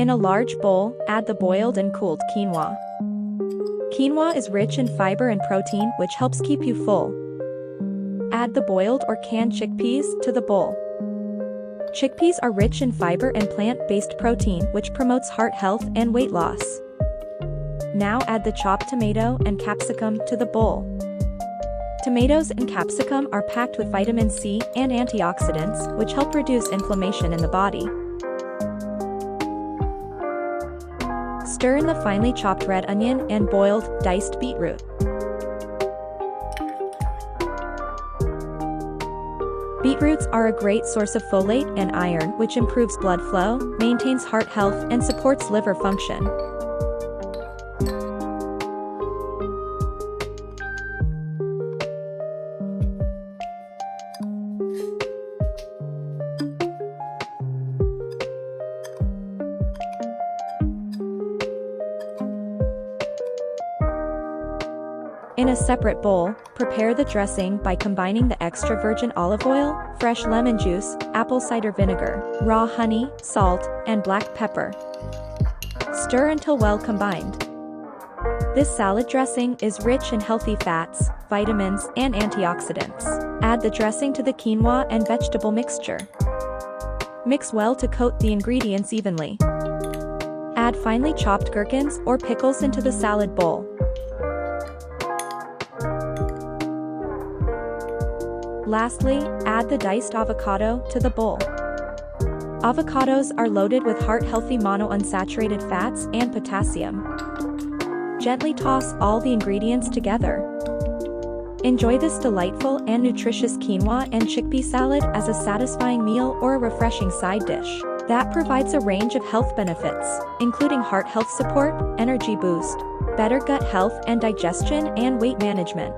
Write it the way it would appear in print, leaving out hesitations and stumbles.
In a large bowl, add the boiled and cooled quinoa. Quinoa is rich in fiber and protein, which helps keep you full. Add the boiled or canned chickpeas to the bowl. Chickpeas are rich in fiber and plant-based protein, which promotes heart health and weight loss. Now add the chopped tomato and capsicum to the bowl. Tomatoes and capsicum are packed with vitamin C and antioxidants, which help reduce inflammation in the body. Stir in the finely chopped red onion and boiled, diced beetroot. Beetroots are a great source of folate and iron, which improves blood flow, maintains heart health, and supports liver function. In a separate bowl, prepare the dressing by combining the extra virgin olive oil, fresh lemon juice, apple cider vinegar, raw honey, salt, and black pepper. Stir until well combined. This salad dressing is rich in healthy fats, vitamins, and antioxidants. Add the dressing to the quinoa and vegetable mixture. Mix well to coat the ingredients evenly. Add finely chopped gherkins or pickles into the salad bowl. Lastly, add the diced avocado to the bowl. Avocados are loaded with heart-healthy monounsaturated fats and potassium. Gently toss all the ingredients together. Enjoy this delightful and nutritious quinoa and chickpea salad as a satisfying meal or a refreshing side dish that provides a range of health benefits, including heart health support, energy boost, better gut health and digestion, and weight management.